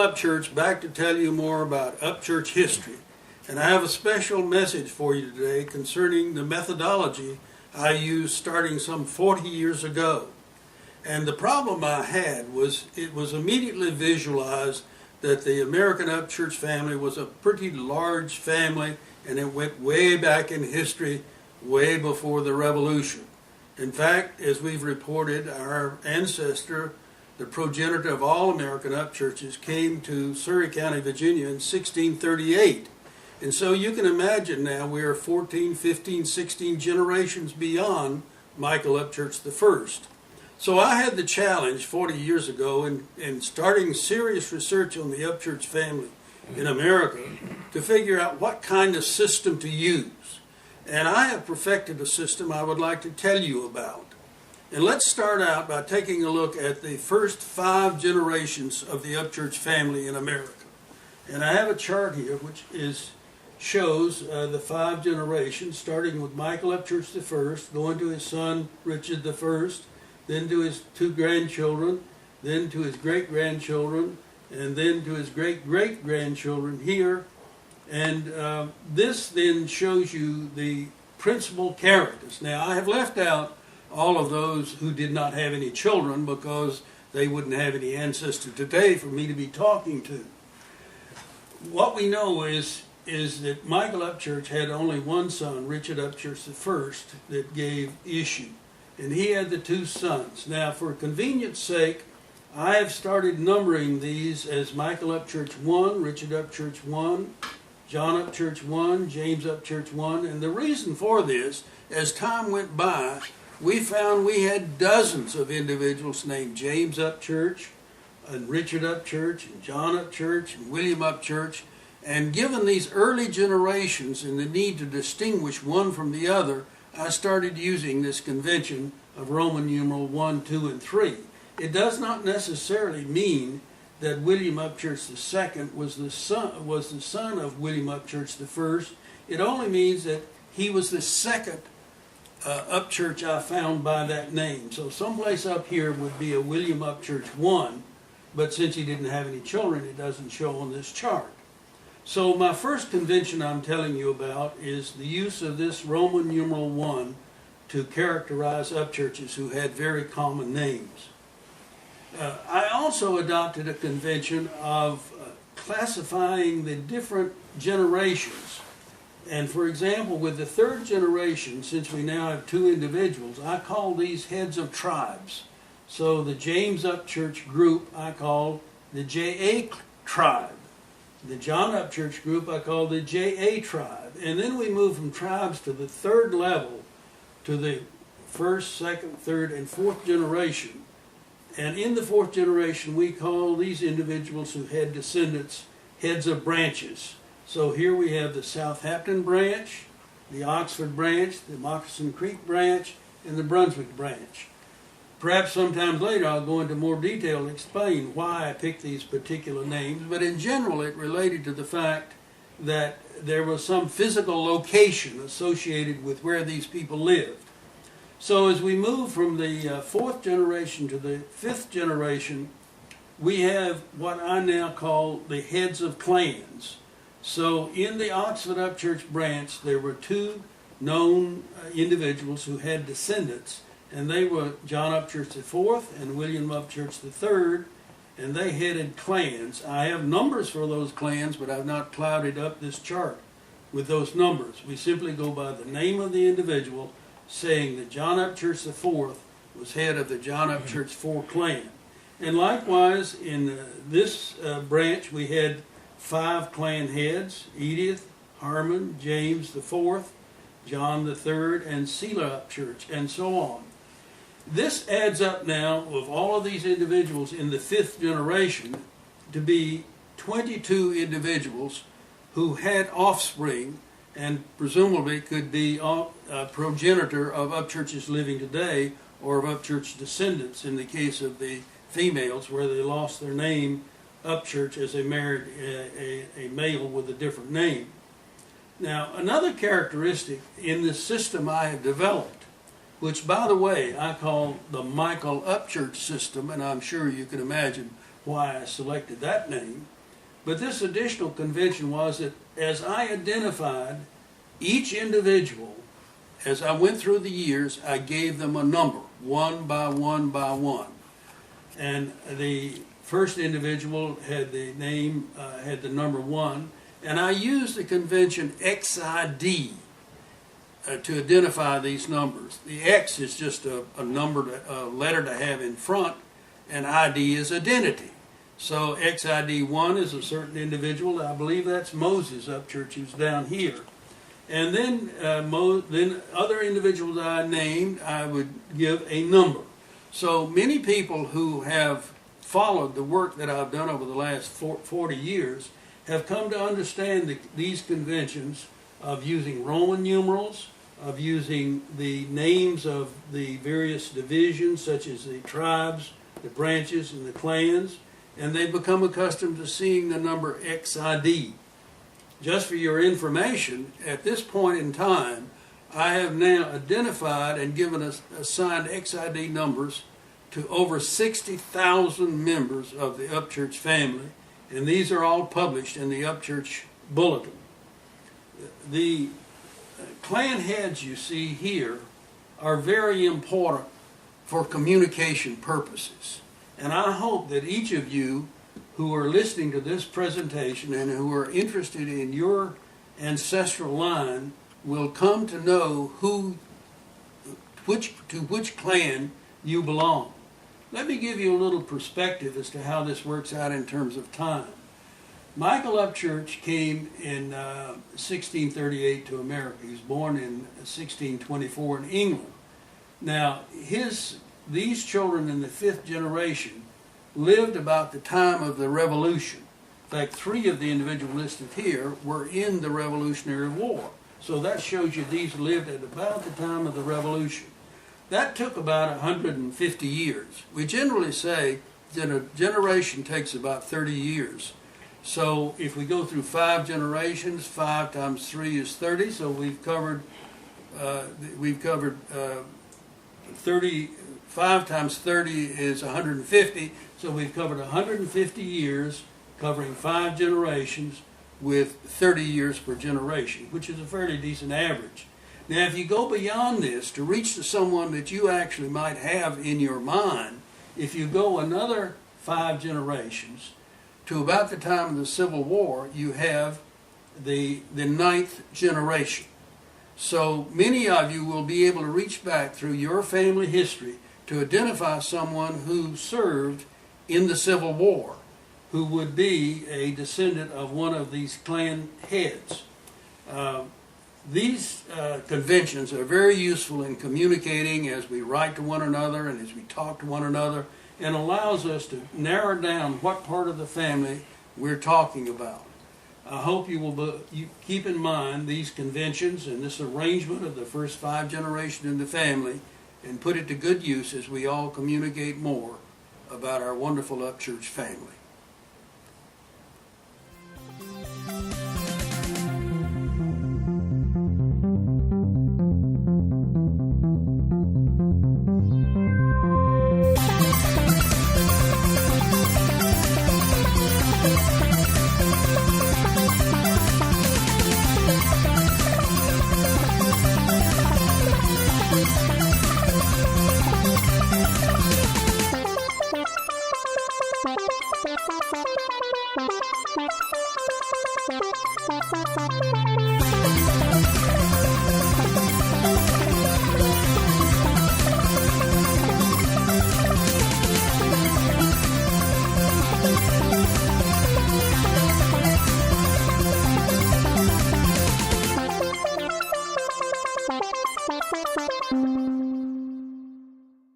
Upchurch, back to tell you more about Upchurch history. And I have a special message for you today concerning the methodology I used starting some 40 years ago. And the problem I had was it was immediately visualized that the American Upchurch family was a pretty large family, and it went way back in history, way before the Revolution. In fact, as we've reported, our ancestor, the progenitor of all American Upchurches, came to Surry County, Virginia in 1638. And so you can imagine now we are 14, 15, 16 generations beyond Michael Upchurch I. So I had the challenge 40 years ago in starting serious research on the Upchurch family in America to figure out what kind of system to use. And I have perfected a system I would like to tell you about. And let's start out by taking a look at the first 5 generations of the Upchurch family in America. And I have a chart here which shows the 5 generations, starting with Michael Upchurch I, going to his son Richard I, then to his 2 grandchildren, then to his great-grandchildren, and then to his great-great-grandchildren here. And this then shows you the principal characters. Now, I have left out all of those who did not have any children because they wouldn't have any ancestor today for me to be talking to. What we know is that Michael Upchurch had only one son, Richard Upchurch I, that gave issue. And he had the 2 sons. Now, for convenience sake, I have started numbering these as Michael Upchurch I, Richard Upchurch I, John Upchurch I, James Upchurch I. And the reason for this, as time went by, we found we had dozens of individuals named James Upchurch, and Richard Upchurch, and John Upchurch, and William Upchurch. And given these early generations and the need to distinguish one from the other, I started using this convention of Roman numeral 1, 2, and 3. It does not necessarily mean that William Upchurch II was the son of William Upchurch I. It only means that he was the second Upchurch I found by that name. So someplace up here would be a William Upchurch I, but since he didn't have any children, it doesn't show on this chart. So my first convention I'm telling you about is the use of this Roman numeral 1 to characterize Upchurches who had very common names. I also adopted a convention of classifying the different generations. And for example, with the 3rd generation, since we now have 2 individuals, I call these heads of tribes. So the James Upchurch group I call the JA tribe. The John Upchurch group I call the JA tribe. And then we move from tribes to the 3rd level, to the 1st, 2nd, 3rd, and 4th generation. And in the 4th generation, we call these individuals who had descendants heads of branches. So here we have the Southampton branch, the Oxford branch, the Moccasin Creek branch, and the Brunswick branch. Perhaps sometime later I'll go into more detail and explain why I picked these particular names, but in general it related to the fact that there was some physical location associated with where these people lived. So as we move from the 4th generation to the 5th generation, we have what I now call the heads of clans. So in the Oxford Upchurch branch, there were 2 known individuals who had descendants, and they were John Upchurch IV and William Upchurch III, and they headed clans. I have numbers for those clans, but I've not clouded up this chart with those numbers. We simply go by the name of the individual, saying that John Upchurch IV was head of the John Upchurch IV clan. And likewise, in this branch, we had 5 clan heads: Edith, Harmon, James IV, John III, and Selah Upchurch, and so on. This adds up now, of all of these individuals in the 5th generation, to be 22 individuals who had offspring and presumably could be a progenitor of Upchurches living today or of Upchurch descendants in the case of the females where they lost their name Upchurch as they married a male with a different name. Now, another characteristic in this system I have developed, which, by the way, I call the Michael Upchurch system, and I'm sure you can imagine why I selected that name, But this additional convention was that as I identified each individual, as I went through the years, I gave them a number, one by one by one. And the first individual had the name, had the number 1, and I used the convention XID to identify these numbers. The X is just a number, a letter to have in front, and ID is identity. So XID 1 is a certain individual. I believe that's Moses Upchurch, who's down here. And then other individuals I named, I would give a number. So many people who have followed the work that I've done over the last 40 years have come to understand these conventions of using Roman numerals, of using the names of the various divisions, such as the tribes, the branches, and the clans, and they've become accustomed to seeing the number XID. Just for your information, at this point in time, I have now identified and assigned XID numbers to over 60,000 members of the Upchurch family, and these are all published in the Upchurch Bulletin. The clan heads you see here are very important for communication purposes, and I hope that each of you who are listening to this presentation and who are interested in your ancestral line will come to know to which clan you belong. Let me give you a little perspective as to how this works out in terms of time. Michael Upchurch came in 1638 to America. He was born in 1624 in England. Now, these children in the 5th generation lived about the time of the Revolution. In fact, 3 of the individuals listed here were in the Revolutionary War. So that shows you these lived at about the time of the Revolution. That took about 150 years. We generally say that a generation takes about 30 years. So if we go through 5 generations, 5 times 3 is 30. So we've covered 30. 5 times 30 is 150. So we've covered 150 years, covering 5 generations with 30 years per generation, which is a fairly decent average. Now, if you go beyond this to reach to someone that you actually might have in your mind, if you go another 5 generations to about the time of the Civil War, you have the 9th generation. So many of you will be able to reach back through your family history to identify someone who served in the Civil War, who would be a descendant of one of these clan heads. These conventions are very useful in communicating as we write to one another and as we talk to one another, and allows us to narrow down what part of the family we're talking about. I hope you will keep in mind these conventions and this arrangement of the first 5 generations in the family and put it to good use as we all communicate more about our wonderful Upchurch family. Thank you.